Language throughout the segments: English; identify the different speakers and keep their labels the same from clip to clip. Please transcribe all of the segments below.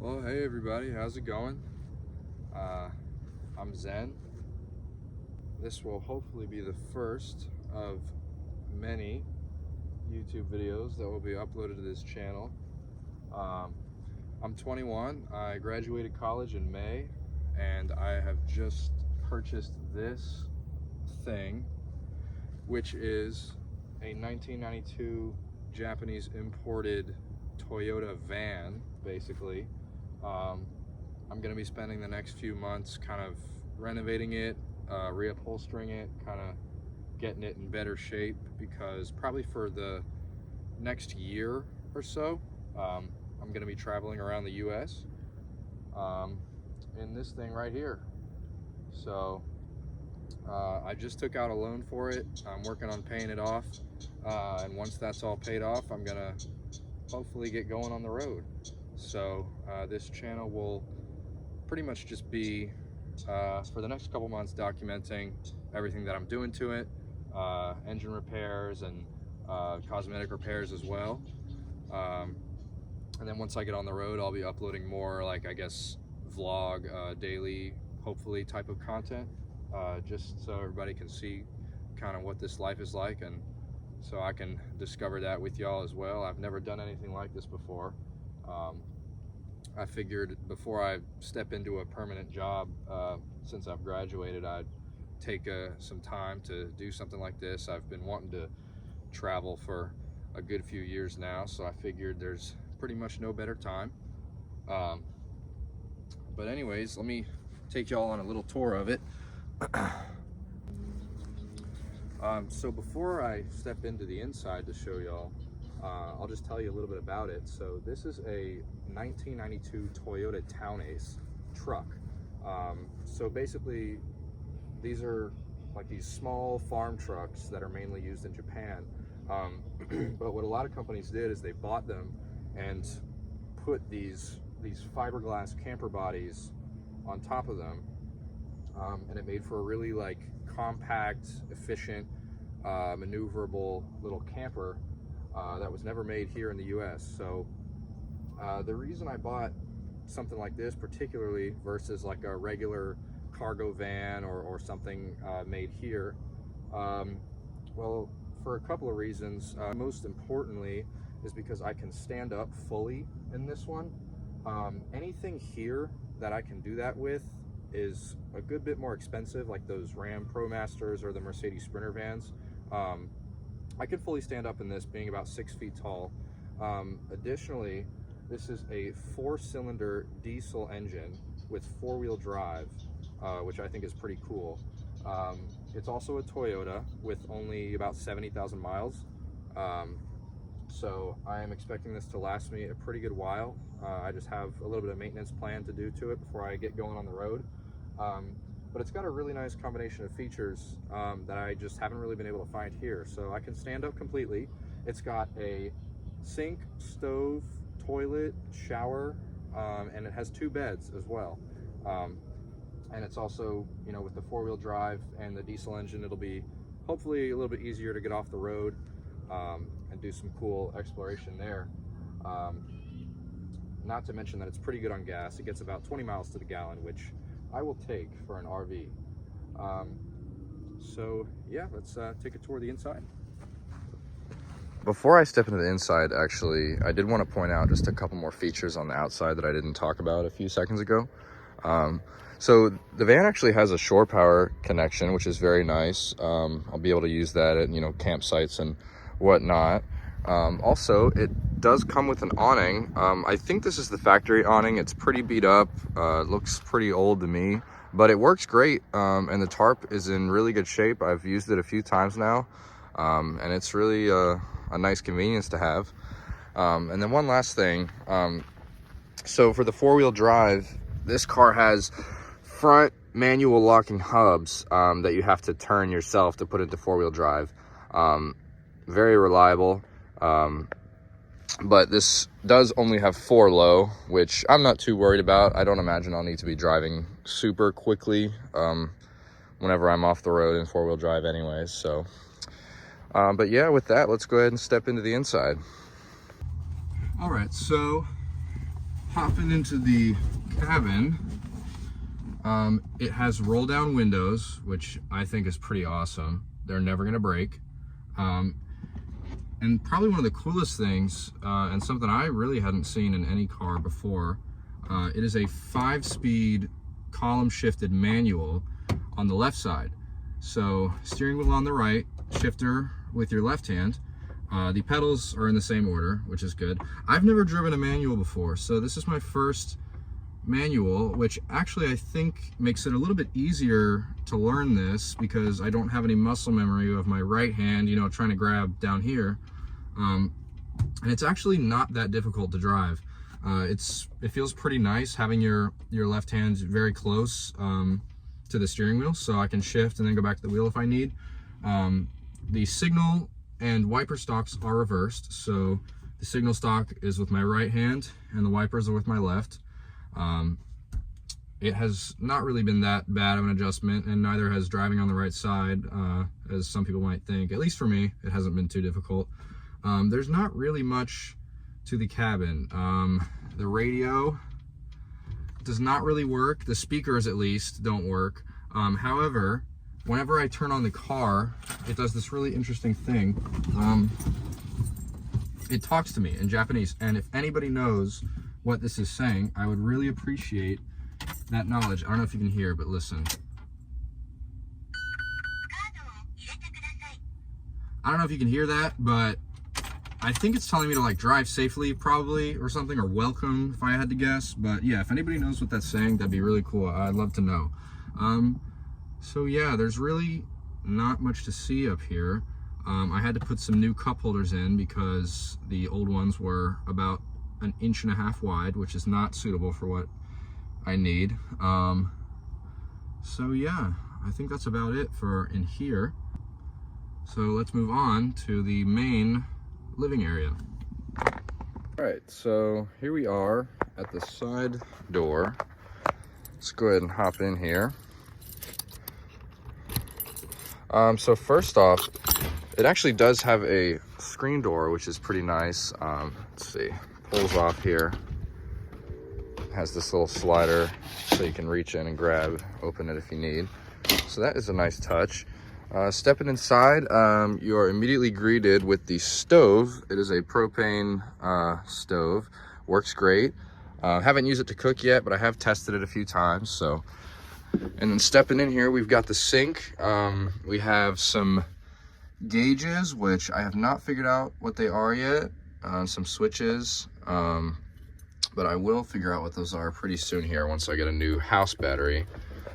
Speaker 1: Well, hey everybody, how's it going? I'm Zen. This will hopefully be the first of many YouTube videos that will be uploaded to this channel. I'm 21, I graduated college in May, and I have just purchased this thing, which is a 1992 Japanese imported Toyota van, basically. I'm going to be spending the next few months kind of renovating it, reupholstering it, kind of getting it in better shape, because probably for the next year or so, I'm going to be traveling around the US in this thing right here. So I just took out a loan for it. I'm working on paying it off, and once that's all paid off, I'm going to hopefully get going on the road. So this channel will pretty much just be for the next couple months documenting everything that I'm doing to it, engine repairs and cosmetic repairs as well. And then once I get on the road, I'll be uploading more, like, I guess, vlog, daily, hopefully, type of content, just so everybody can see kind of what this life is like, and so I can discover that with y'all as well. I've never done anything like this before. I figured before I step into a permanent job, since I've graduated, I'd take some time to do something like this. I've been wanting to travel for a good few years now, so I figured there's pretty much no better time. But anyways, let me take y'all on a little tour of it. So before I step into the inside to show y'all, I'll just tell you a little bit about it. So this is a 1992 Toyota Town Ace truck. So basically, these are like these small farm trucks that are mainly used in Japan. But what a lot of companies did is they bought them and put these fiberglass camper bodies on top of them, and it made for a really like compact, efficient, maneuverable little camper that was never made here in the US. So the reason I bought something like this particularly versus like a regular cargo van or something made here, well, for a couple of reasons. Most importantly is because I can stand up fully in this one. Anything here that I can do that with is a good bit more expensive, like those Ram ProMasters or the Mercedes Sprinter vans. I can fully stand up in this, being about 6 feet tall. Additionally, this is a 4-cylinder diesel engine with 4-wheel drive, which I think is pretty cool. It's also a Toyota with only about 70,000 miles. So I am expecting this to last me a pretty good while. I just have a little bit of maintenance plan to do to it before I get going on the road. But it's got a really nice combination of features that I just haven't really been able to find here. So I can stand up completely. It's got a sink, stove, toilet, shower, and it has 2 beds as well. And it's also, you know, with the 4-wheel drive and the diesel engine, it'll be hopefully a little bit easier to get off the road and do some cool exploration there. Not to mention that it's pretty good on gas. It gets about 20 miles to the gallon, which I will take for an RV. So yeah, let's take a tour of the inside. Before I step into the inside, actually, I did want to point out just a couple more features on the outside that I didn't talk about a few seconds ago. So the van actually has a shore power connection, which is very nice. I'll be able to use that at, you know, campsites and whatnot. Also, it does come with an awning. I think this is the factory awning. It's pretty beat up. It looks pretty old to me, but it works great. And the tarp is in really good shape. I've used it a few times now, and it's really a nice convenience to have. And then one last thing. So for the 4-wheel drive, this car has front manual locking hubs that you have to turn yourself to put into 4-wheel drive. Very reliable. But this does only have 4 low, which I'm not too worried about. I don't imagine I'll need to be driving super quickly whenever I'm off the road in 4-wheel drive anyways. So, but yeah, with that, let's go ahead and step into the inside. All right, so Hopping into the cabin, it has roll down windows, which I think is pretty awesome. They're never gonna break. And probably one of the coolest things, and something I really hadn't seen in any car before, it is a 5-speed column shifted manual on the left side. So steering wheel on the right, shifter with your left hand. The pedals are in the same order, which is good. I've never driven a manual before, so this is my first manual, which actually I think makes it a little bit easier to learn this because I don't have any muscle memory of my right hand, you know, trying to grab down here. And it's actually not that difficult to drive. It feels pretty nice having your left hand very close to the steering wheel, so I can shift and then go back to the wheel if I need. The signal and wiper stalks are reversed, so the signal stalk is with my right hand and the wipers are with my left. It has not really been that bad of an adjustment, and neither has driving on the right side, as some people might think. At least for me, it hasn't been too difficult. There's not really much to the cabin. The radio does not really work. The speakers, at least, don't work. However, whenever I turn on the car, it does this really interesting thing. It talks to me in Japanese, and if anybody knows what this is saying, I would really appreciate that knowledge. I don't know if you can hear, but listen. I don't know if you can hear that, but I think it's telling me to like drive safely probably, or something, or welcome if I had to guess. But yeah, if anybody knows what that's saying, that'd be really cool. I'd love to know. So yeah, there's really not much to see up here. I had to put some new cup holders in because the old ones were about 1.5 inches wide, which is not suitable for what I need. So yeah, I think that's about it for in here. So let's move on to the main living area. All right, so here we are at the side door. Let's go ahead and hop in here. So first off, it actually does have a screen door, which is pretty nice. Let's see, pulls off here. Has this little slider so you can reach in and grab, open it if you need. So that is a nice touch. Stepping inside, you are immediately greeted with the stove. It is a propane stove. Works great. Haven't used it to cook yet, but I have tested it a few times. So, and then stepping in here, we've got the sink. We have some gauges, which I have not figured out what they are yet. Some switches, but I will figure out what those are pretty soon here once I get a new house battery.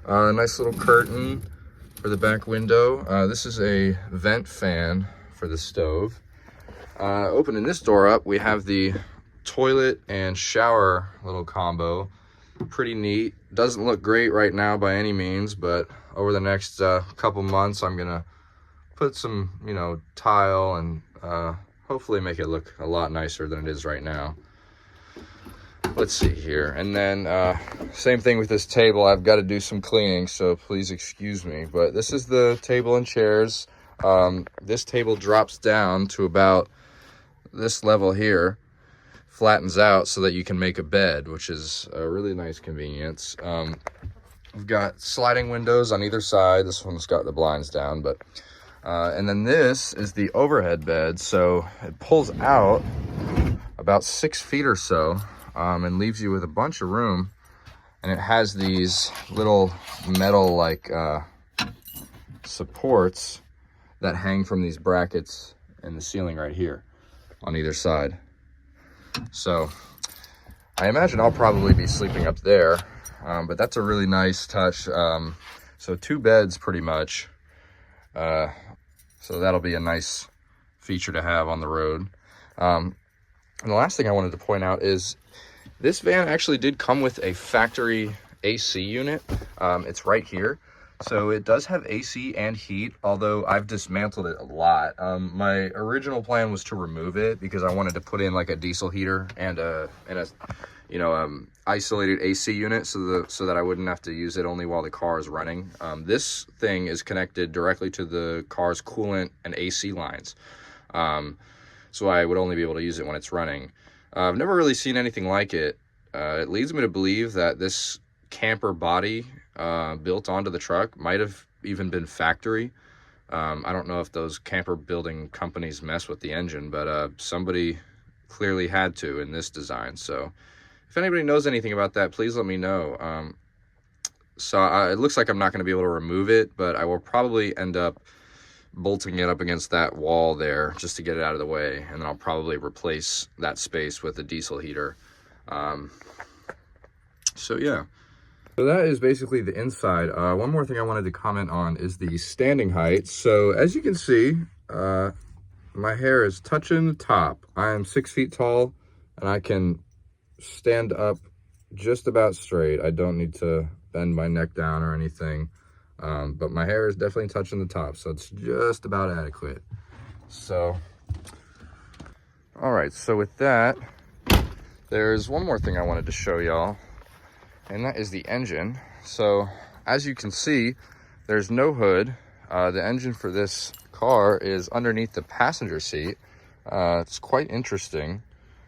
Speaker 1: A nice little curtain for the back window. This is a vent fan for the stove. Opening this door up, we have the toilet and shower little combo. Pretty neat. Doesn't look great right now by any means, but over the next couple months, I'm gonna put some, you know, tile and hopefully make it look a lot nicer than it is right now. Let's see here. And then same thing with this table. I've got to do some cleaning, so please excuse me. But this is the table and chairs. This table drops down to about this level here, flattens out so that you can make a bed, which is a really nice convenience. We've got sliding windows on either side. This one's got the blinds down, but and then this is the overhead bed. So it pulls out about 6 feet or so, and leaves you with a bunch of room. And it has these little metal like supports that hang from these brackets in the ceiling right here on either side. So I imagine I'll probably be sleeping up there, but that's a really nice touch. So 2 beds pretty much. So that'll be a nice feature to have on the road. And the last thing I wanted to point out is this van actually did come with a factory AC unit. It's right here. So it does have AC and heat, although I've dismantled it a lot. My original plan was to remove it because I wanted to put in like a diesel heater and a isolated AC unit so that I wouldn't have to use it only while the car is running. This thing is connected directly to the car's coolant and AC lines. So I would only be able to use it when it's running. I've never really seen anything like it it leads me to believe that this camper body built onto the truck might have even been factory. I don't know if those camper building companies mess with the engine, but somebody clearly had to in this design. So if anybody knows anything about that, please let me know. It looks like I'm not going to be able to remove it, but I will probably end up bolting it up against that wall there just to get it out of the way, and then I'll probably replace that space with a diesel heater. So yeah, so that is basically the inside. One more thing I wanted to comment on is the standing height. So as you can see, my hair is touching the top. I am 6 feet tall, and I can stand up just about straight. I don't need to bend my neck down or anything. But my hair is definitely touching the top, so it's just about adequate. So, all right, so with that, there's one more thing I wanted to show y'all, and that is the engine. So as you can see, there's no hood. The engine for this car is underneath the passenger seat. It's quite interesting.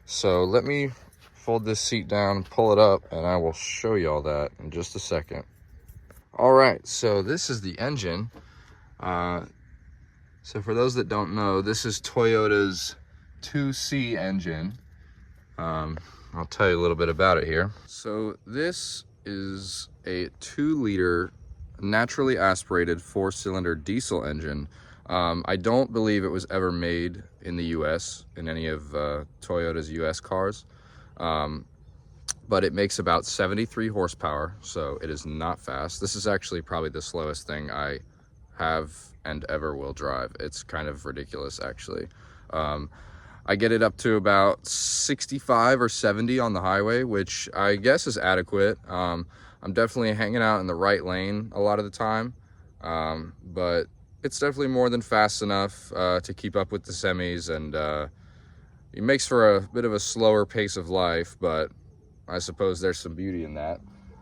Speaker 1: So let me fold this seat down, pull it up, and I will show y'all that in just a second. All right, so this is the engine. So for those that don't know, this is Toyota's 2C engine. I'll tell you a little bit about it here. So this is a 2-liter naturally aspirated 4-cylinder diesel engine. I don't believe it was ever made in the US in any of Toyota's US cars. But it makes about 73 horsepower, so it is not fast. This is actually probably the slowest thing I have and ever will drive. It's kind of ridiculous, actually. I get it up to about 65 or 70 on the highway, which I guess is adequate. I'm definitely hanging out in the right lane a lot of the time, but it's definitely more than fast enough to keep up with the semis, and it makes for a bit of a slower pace of life, but I suppose there's some beauty in that.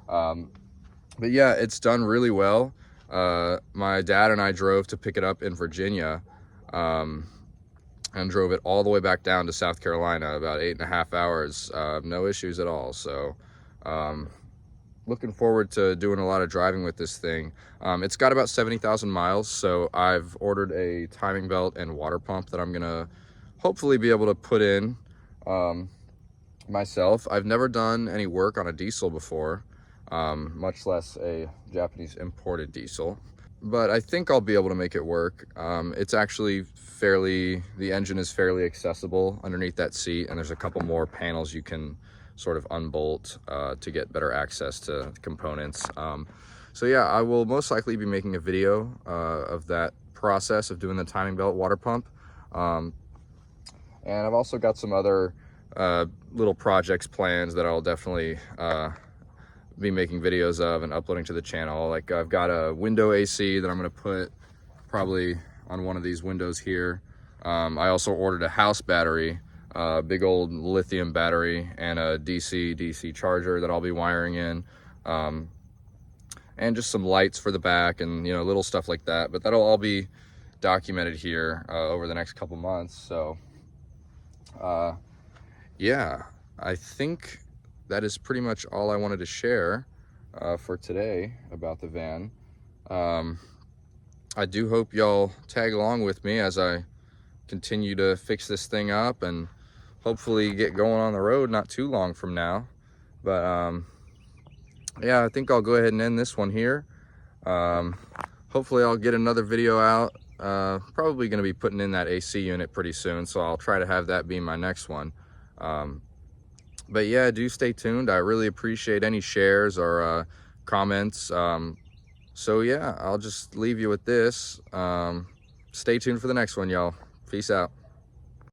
Speaker 1: But yeah, it's done really well. My dad and I drove to pick it up in Virginia, and drove it all the way back down to South Carolina, about 8.5 hours. No issues at all. So looking forward to doing a lot of driving with this thing. It's got about 70,000 miles, so I've ordered a timing belt and water pump that I'm gonna hopefully be able to put in myself. I've never done any work on a diesel before, much less a Japanese imported diesel, but I think I'll be able to make it work. It's actually the engine is fairly accessible underneath that seat, and there's a couple more panels you can sort of unbolt to get better access to components. So yeah, I will most likely be making a video of that process of doing the timing belt water pump. And I've also got some other little projects plans that I'll definitely be making videos of and uploading to the channel. Like I've got a window AC that I'm going to put probably on one of these windows here. I also ordered a house battery, big old lithium battery, and a DC charger that I'll be wiring in, and just some lights for the back, and little stuff like that. But that'll all be documented here over the next couple months. So yeah, I think that is pretty much all I wanted to share for today about the van. I do hope y'all tag along with me as I continue to fix this thing up and hopefully get going on the road not too long from now. But yeah, I think I'll go ahead and end this one here. Hopefully I'll get another video out. Probably going to be putting in that AC unit pretty soon, so I'll try to have that be my next one. But yeah, do stay tuned. I really appreciate any shares or comments. So yeah, I'll just leave you with this. Stay tuned for the next one, y'all. Peace out.